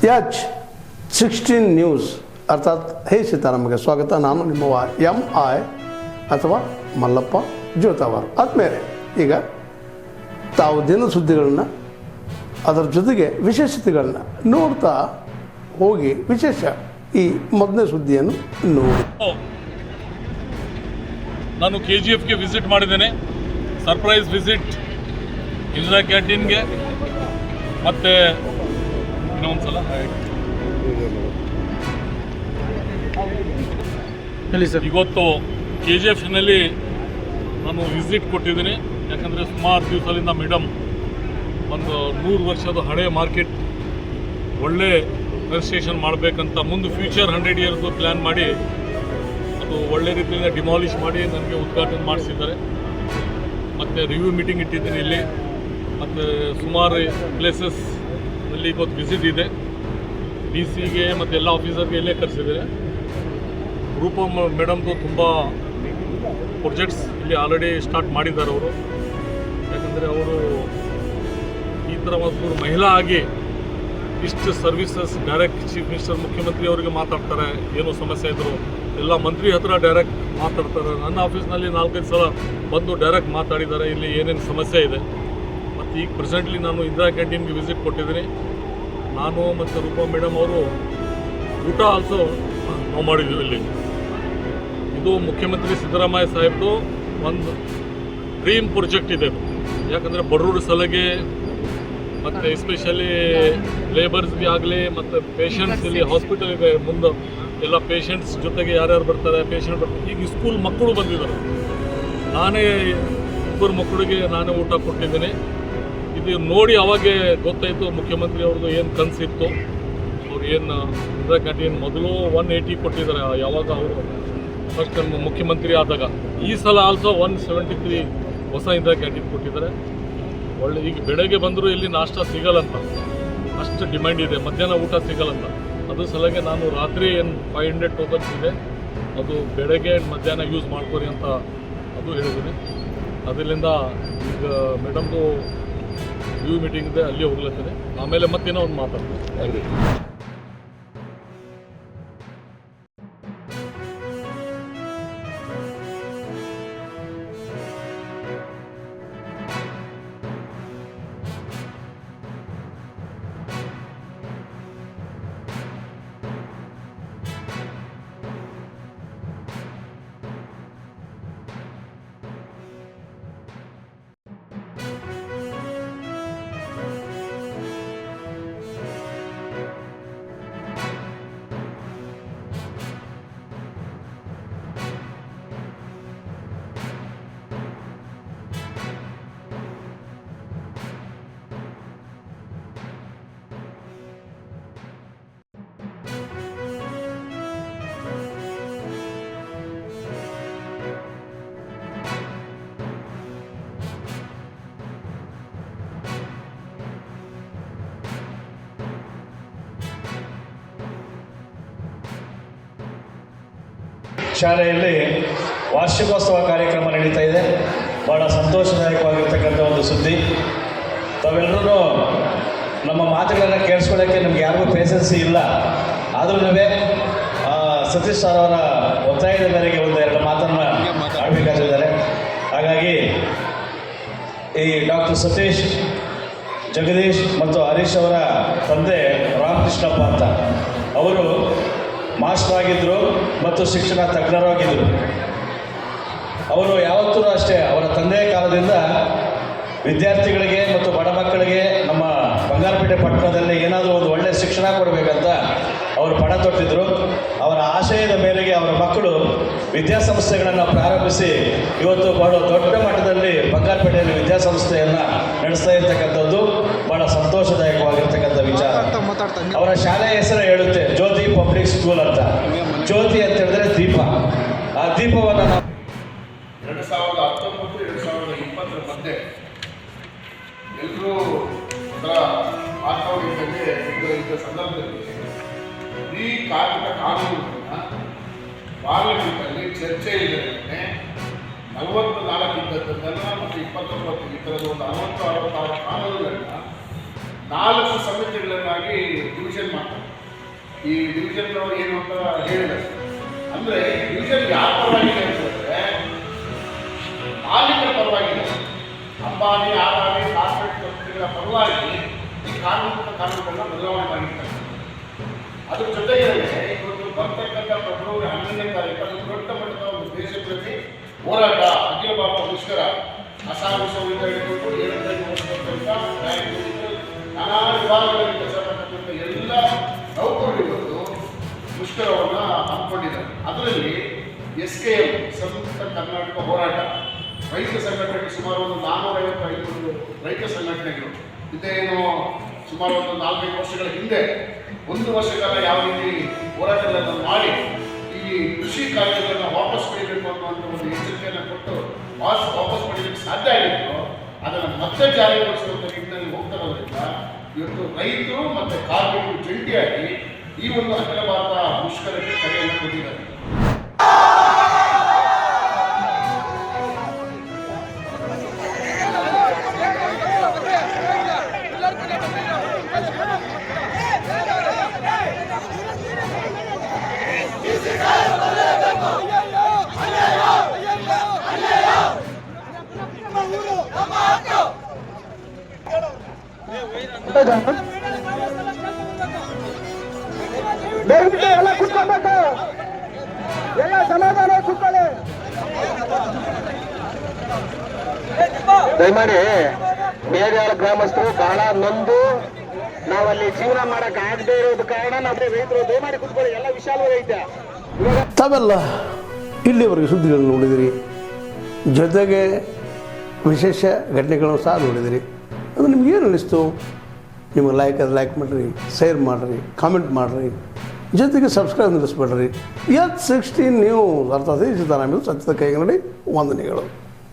H16 news ಅರ್ಥಾತ್ ಹೇ ಸೀತಾರಾಮಗೆ ಸ್ವಾಗತ. ನಾನು ನಿಮ್ಮವ MI ಅಥವಾ ಮಲ್ಲಪ್ಪ ಜೋತಾವರ್. ಆದಮೇಲೆ ಈಗ ತಾವು ದಿನ ಸುದ್ದಿಗಳನ್ನ ಅದರ ಜೊತೆಗೆ ವಿಶೇಷತೆಗಳನ್ನ ನೋಡ್ತಾ ಹೋಗಿ ವಿಶೇಷ ಈ ಮೊದಲನೇ ಸುದ್ದಿಯನ್ನು ನೋಡಿ. ನಾನು KGFಗೆ ವಿಸಿಟ್ ಮಾಡಿದ್ದೇನೆ. ಸರ್ಪ್ರೈಸ್ ವಿಸಿಟ್ ಇಂದಿರಾ ಕ್ಯಾಂಟೀನ್ಗೆ. ಮತ್ತು ಇನ್ನೊಂದು ಸಲ ಇವತ್ತು KGFನಲ್ಲಿ ನಾನು ವಿಸಿಟ್ ಕೊಟ್ಟಿದ್ದೀನಿ. ಯಾಕಂದರೆ ಸುಮಾರು ದಿವಸದಿಂದ ಮೇಡಮ್ ಒಂದು 100 ವರ್ಷದ ಹಳೆ ಮಾರ್ಕೆಟ್ ಒಳ್ಳೆ ರಿಜಿಸ್ಟ್ರೇಷನ್ ಮಾಡಬೇಕಂತ ಮುಂದೆ ಫ್ಯೂಚರ್ 100 ಇಯರ್ದು ಪ್ಲ್ಯಾನ್ ಮಾಡಿ ಅದು ಒಳ್ಳೆ ರೀತಿಯಿಂದ ಡಿಮಾಲಿಷ್ ಮಾಡಿ ನನಗೆ ಉದ್ಘಾಟನೆ ಮಾಡಿಸಿದ್ದಾರೆ. ಮತ್ತು ರಿವ್ಯೂ ಮೀಟಿಂಗ್ ಇಟ್ಟಿದ್ದೀನಿ ಇಲ್ಲಿ. ಮತ್ತು ಸುಮಾರು ಪ್ಲೇಸಸ್ನಲ್ಲಿ ಇವತ್ತು ವಿಸಿಟ್ ಇದೆ. DC ಮತ್ತು ಎಲ್ಲ ಆಫೀಸರ್ಗೆ ಇಲ್ಲೇ ಕರೆಸಿದ್ದಾರೆ. ರೂಪಮ್ ಮೇಡಮ್ದು ತುಂಬ ಪ್ರೊಜೆಕ್ಟ್ಸ್ ಇಲ್ಲಿ ಆಲ್ರೆಡಿ ಸ್ಟಾರ್ಟ್ ಮಾಡಿದ್ದಾರೆ ಅವರು. ಯಾಕಂದರೆ ಅವರು ಈ ಥರ ಒಂದು ಮಹಿಳಾ ಆಗಿ ಇಷ್ಟು ಸರ್ವಿಸಸ್ ಡೈರೆಕ್ಟ್ ಚೀಫ್ ಮಿನಿಸ್ಟರ್ ಮುಖ್ಯಮಂತ್ರಿ ಅವರಿಗೆ ಮಾತಾಡ್ತಾರೆ. ಏನೋ ಸಮಸ್ಯೆ ಇದ್ದರು ಎಲ್ಲ ಮಂತ್ರಿ ಹತ್ರ ಡೈರೆಕ್ಟ್ ಮಾತಾಡ್ತಾರೆ. ನನ್ನ ಆಫೀಸ್ನಲ್ಲಿ 4-5 ಸಲ ಬಂದು ಡೈರೆಕ್ಟ್ ಮಾತಾಡಿದ್ದಾರೆ ಇಲ್ಲಿ ಏನೇನು ಸಮಸ್ಯೆ ಇದೆ. ಮತ್ತು ಈಗ ಪ್ರೆಸೆಂಟ್ಲಿ ನಾನು ಇಂದಿರಾ ಕ್ಯಾಂಟೀನ್ಗೆ ವಿಸಿಟ್ ಕೊಟ್ಟಿದ್ದೀನಿ. ನಾನು ಮತ್ತು ರೂಪಾ ಮೇಡಮ್ ಅವರು ಊಟ ಆಲ್ಸೋ ನಾವು ಮಾಡಿದ್ದೀವಿ ಇಲ್ಲಿ. ಇದು ಮುಖ್ಯಮಂತ್ರಿ ಸಿದ್ದರಾಮಯ್ಯ ಸಾಹೇಬ್ದು ಒಂದು ಡ್ರೀಮ್ ಪ್ರಾಜೆಕ್ಟ್ ಇದೆ. ಯಾಕಂದರೆ ಬಡವ್ರ ಸಲಹೆ ಮತ್ತು ಎಸ್ಪೆಷಲಿ ಲೇಬರ್ಸ್ಗೆ ಆಗಲಿ ಮತ್ತು ಪೇಷಂಟ್ಸ್ ಇಲ್ಲಿ ಹಾಸ್ಪಿಟಲ್ ಇದೆ ಮುಂದೆ ಎಲ್ಲ ಪೇಷಂಟ್ಸ್ ಜೊತೆಗೆ ಯಾರ್ಯಾರು ಬರ್ತಾರೆ ಪೇಷಂಟ್ ಬರ್ತಾರೆ. ಈಗ ಸ್ಕೂಲ್ ಮಕ್ಕಳು ಬಂದಿದ್ದಾರೆ. ನಾನೇ 2 ಮಕ್ಕಳಿಗೆ ನಾನೇ ಊಟ ಕೊಟ್ಟಿದ್ದೀನಿ. ಇದು ನೋಡಿ ಅವಾಗೆ ಗೊತ್ತಾಯಿತು ಮುಖ್ಯಮಂತ್ರಿ ಅವ್ರದ್ದು ಏನು ಕನಸಿತ್ತು. ಅವ್ರು ಏನು ಇಂದಿರಾ ಕ್ಯಾಂಟೀನ್ ಮೊದಲು 180 ಕೊಟ್ಟಿದ್ದಾರೆ ಯಾವಾಗ ಅವರು ಫಸ್ಟ್ ಟೈಮ್ ಮುಖ್ಯಮಂತ್ರಿ ಆದಾಗ. ಈ ಸಲ ಆಲ್ಸೋ 173 ಹೊಸ ಇಂದಿರಾ ಕ್ಯಾಂಟೀನ್ ಕೊಟ್ಟಿದ್ದಾರೆ. ಒಳ್ಳೆ ಈಗ ಬೆಳಗ್ಗೆ ಬಂದರೂ ಇಲ್ಲಿ ನಾಷ್ಟ ಸಿಗಲ್ಲಂತ, ಅಷ್ಟು ಡಿಮ್ಯಾಂಡ್ ಇದೆ. ಮಧ್ಯಾಹ್ನ ಊಟ ಸಿಗಲ್ಲಂತ. ಅದು ಸಲಗೆ ನಾನು ರಾತ್ರಿ ಏನು 500 ಟೋಕನ್ಸ್ ಇದೆ ಅದು ಬೆಳಗ್ಗೆ ಮಧ್ಯಾಹ್ನ ಯೂಸ್ ಮಾಡ್ಕೊರಿ ಅಂತ ಅದು ಹೇಳಿದ್ದೀನಿ. ಅದರಿಂದ ಈಗ ಮೇಡಮ್ದು ರಿವ್ಯೂ ಮೀಟಿಂಗ್ ಇದೆ, ಅಲ್ಲಿ ಹೋಗ್ಲತ್ತದೆ. ಆಮೇಲೆ ಮತ್ತೇನೋ ಒಂದು ಮಾತಾಡ್ತೀನಿ. ಶಾಲೆಯಲ್ಲಿ ವಾರ್ಷಿಕೋತ್ಸವ ಕಾರ್ಯಕ್ರಮ ನಡೀತಾ ಇದೆ. ಭಾಳ ಸಂತೋಷದಾಯಕವಾಗಿರ್ತಕ್ಕಂಥ ಒಂದು ಸುದ್ದಿ. ತಾವೆಲ್ಲರೂ ನಮ್ಮ ಮಾತುಗಳನ್ನು ಕೇಳಿಸ್ಕೊಳ್ಳೋಕ್ಕೆ ನಮ್ಗೆ ಯಾರಿಗೂ ಪೇಷನ್ಸಿ ಇಲ್ಲ. ಆದ್ರೂ ಸತೀಶ್ ಸರ್ ಅವರ ಒತ್ತಾಯದ ಮೇರೆಗೆ 1-2 ಮಾತನ್ನು ಆಡಬೇಕಾಗಿದ್ದಾರೆ. ಹಾಗಾಗಿ ಈ ಡಾಕ್ಟರ್ ಸತೀಶ್, ಜಗದೀಶ್ ಮತ್ತು ಹರೀಶ್ ಅವರ ತಂದೆ ರಾಮಕೃಷ್ಣಪ್ಪ ಅಂತ ಅವರು ಮಾಸ್ಟರ್ ಆಗಿದ್ದರು ಮತ್ತು ಶಿಕ್ಷಣ ತಜ್ಞರಾಗಿದ್ದರು. ಅವರು ಯಾವತ್ತೂ ಅಷ್ಟೇ ಅವರ ತಂದೆಯ ಕಾಲದಿಂದ ವಿದ್ಯಾರ್ಥಿಗಳಿಗೆ ಮತ್ತು ಬಡ ಮಕ್ಕಳಿಗೆ ನಮ್ಮ ಬಂಗಾರಪೇಟೆ ಪಟ್ಟಣದಲ್ಲಿ ಏನಾದರೂ ಒಂದು ಒಳ್ಳೆಯ ಶಿಕ್ಷಣ ಕೊಡಬೇಕಂತ ಅವರು ಪಣ ತೊಟ್ಟಿದ್ದರು. ಅವರ ಆಶಯದ ಮೇರೆಗೆ ಅವರ ಮಕ್ಕಳು ವಿದ್ಯಾಸಂಸ್ಥೆಗಳನ್ನು ಪ್ರಾರಂಭಿಸಿ ಇವತ್ತು ಬಹಳ ದೊಡ್ಡ ಮಟ್ಟದಲ್ಲಿ ಬಂಗಾರಪೇಟೆಯಲ್ಲಿ ವಿದ್ಯಾಸಂಸ್ಥೆಯನ್ನು ನಡೆಸ್ತಾ ಇರ್ತಕ್ಕಂಥದ್ದು ಭಾಳ ಸಂತೋಷದಾಯಕವಾಗಿರ್ತಕ್ಕಂಥ ವಿಚಾರ. ಅವರ ಶಾಲೆಯ ಹೆಸರು ಹೇಳುತ್ತೆ ಜ್ಯೋತಿ ಪಬ್ಲಿಕ್ ಸ್ಕೂಲ್ ಅಂತ. ಜ್ಯೋತಿ ಅಂತ ಹೇಳಿದ್ರೆ ದೀಪ. ಆ ದೀಪವನ್ನು ನಾವು 2019-2020 ಮಧ್ಯೆ ಎಲ್ಲರೂ ಒಂಥರ ಆತ್ಮವಿದ್ದಂಗೆ ಇದ್ದ ಸಂದರ್ಭದಲ್ಲಿ ಈ ಕಾನೂನುಗಳನ್ನು ಪಾರ್ಲಿಮೆಂಟಲ್ಲಿ ಚರ್ಚೆ ಇಲ್ಲದೇ 44 ಇದ್ದದ್ದನ್ನೆಲ್ಲ ಮತ್ತು 29 ಈ ಥರದ ಒಂದು 60-66 ಕಾನೂನುಗಳನ್ನ 4 ಸಮಿತಿಗಳನ್ನಾಗಿ ಡಿವಿಷನ್ ಮಾಡ್ತಾರೆ. ಈ ಡಿವಿಷನ್ ಏನು ಅಂತ ಹೇಳಿದ್ದಾರೆ. ಅಂದರೆ ಡಿವಿಷನ್ ಯಾರ ಪರವಾಗಿದೆ ಅಂತಂದರೆ ಮಾಲೀಕರ ಪರವಾಗಿದೆ. ಅಂಬಾನಿ, ಆದಾನಿ, ಕಾರ್ಪೊರೇಟ್ ಕಂಪನಿಗಳ ಪರವಾಗಿ ಈ ಕಾನೂನುಗಳನ್ನ ಬದಲಾವಣೆ ಮಾಡಿರ್ತಾರೆ. ಅದ್ರ ಜೊತೆಗೆ ಇವತ್ತು ಬರ್ತಕ್ಕಂಥ ಫೆಬ್ರವರಿ 11ನೇ ತಾರೀಕು ಅದು ದೊಡ್ಡ ಮಟ್ಟದ ಒಂದು ದೇಶದಲ್ಲಿ ಹೋರಾಟ, ಅಖಿಲ ಭಾರತ ಮುಷ್ಕರ, ಅಸಾಮಿಸೋದ್ರಿಂದ ಹಿಡಿದುಕೊಂಡು 7 ವರ್ಷ ನಾನಾ ವಿಭಾಗಗಳಲ್ಲಿ ಕೆಲಸ ಮಾಡತಕ್ಕಂಥ ಎಲ್ಲ ನೌಕರರು ಮುಷ್ಕರವನ್ನು ಹಮ್ಮಿಕೊಂಡಿದ್ದಾರೆ. ಅದರಲ್ಲಿ SKM ಸಂಯುಕ್ತ ಕರ್ನಾಟಕ ಹೋರಾಟ, ರೈತ ಸಂಘಟನೆಗಳು ಸುಮಾರು ಒಂದು 455 ರೈತ ಸಂಘಟನೆಗಳು ಇದೇನು ಸುಮಾರು ಒಂದು 4-5 ವರ್ಷಗಳ ಹಿಂದೆ 1 ವರ್ಷ ಕಾಲ ಯಾವ ರೀತಿ ಹೋರಾಟಗಳನ್ನು ಮಾಡಿ ಈ ಕೃಷಿ ಕಾಯ್ದೆಗಳನ್ನು ವಾಪಸ್ ಪಡೆಯಬೇಕು ಅನ್ನುವಂಥ ಒಂದು ಎಚ್ಚರಿಕೆಯನ್ನು ಕೊಟ್ಟು ವಾಪಸ್ ಪಡೆಯಲಿಕ್ಕೆ ಸಾಧ್ಯ ಆಗಿತ್ತು. ಅದನ್ನು ಮತ್ತೆ ಜಾರಿಗೊಳಿಸುವಂಥ ನಿಟ್ಟಿನಲ್ಲಿ ಹೋಗ್ತಿರೋದ್ರಿಂದ ಇವತ್ತು ರೈತರು ಮತ್ತು ಕಾರ್ಮಿಕರು ಜಂಟಿಯಾಗಿ ಈ ಒಂದು ಅಖಿಲ ಭಾರತ ಮುಷ್ಕರಕ್ಕೆ ಕರೆಯನ್ನು ಕೊಟ್ಟಿದ್ದಾರೆ. ದಯವಿಟ್ಟು ಎಲ್ಲ ಕುತ್ಕೊಬೇಕು, ಎಲ್ಲ ಸಮಾಧಾನ ಕೂತ್ಕೊಳ್ಳಿ. ದಯಮಾಡಿ ಮೇಘಾಲ ಗ್ರಾಮಸ್ಥರು ಬಹಳ ನೊಂದು ನಾವಲ್ಲಿ ಜೀವನ ಮಾಡಕ್ ಆಗದೆ ಇರೋದು ಕಾರಣ ನಮ್ಮ ರೈತರು ದಯಮಾಡಿ ಕುತ್ಕೊಳ್ಳಿ, ಎಲ್ಲ ವಿಶಾಲವಾಗಿ ಐತೆ. ತಾವೆಲ್ಲ ಇಲ್ಲಿವರೆಗೆ ಸುದ್ದಿಗಳನ್ನು ನೋಡಿದಿರಿ, ಜೊತೆಗೆ ವಿಶೇಷ ಘಟನೆಗಳನ್ನು ಸಹ ನೋಡಿದಿರಿ. ಅದು ನಿಮ್ಗೇನು ಅನ್ನಿಸ್ತು? ನಿಮಗೆ ಲೈಕ್ ಮಾಡಿರಿ, ಶೇರ್ ಮಾಡಿರಿ, ಕಾಮೆಂಟ್ ಮಾಡಿರಿ, ಜೊತೆಗೆ ಸಬ್ಸ್ಕ್ರೈಬ್ ನಿಲ್ಲಿಸ್ಬೇಡ್ರಿ. H16 ನ್ಯೂಸ್ ಅರ್ಥಾತ್ ಸೀತಾರಾಮ ಸತ್ಯದ ಕೈಗನ್ನಡಿ ವಂದನೆಗಳು.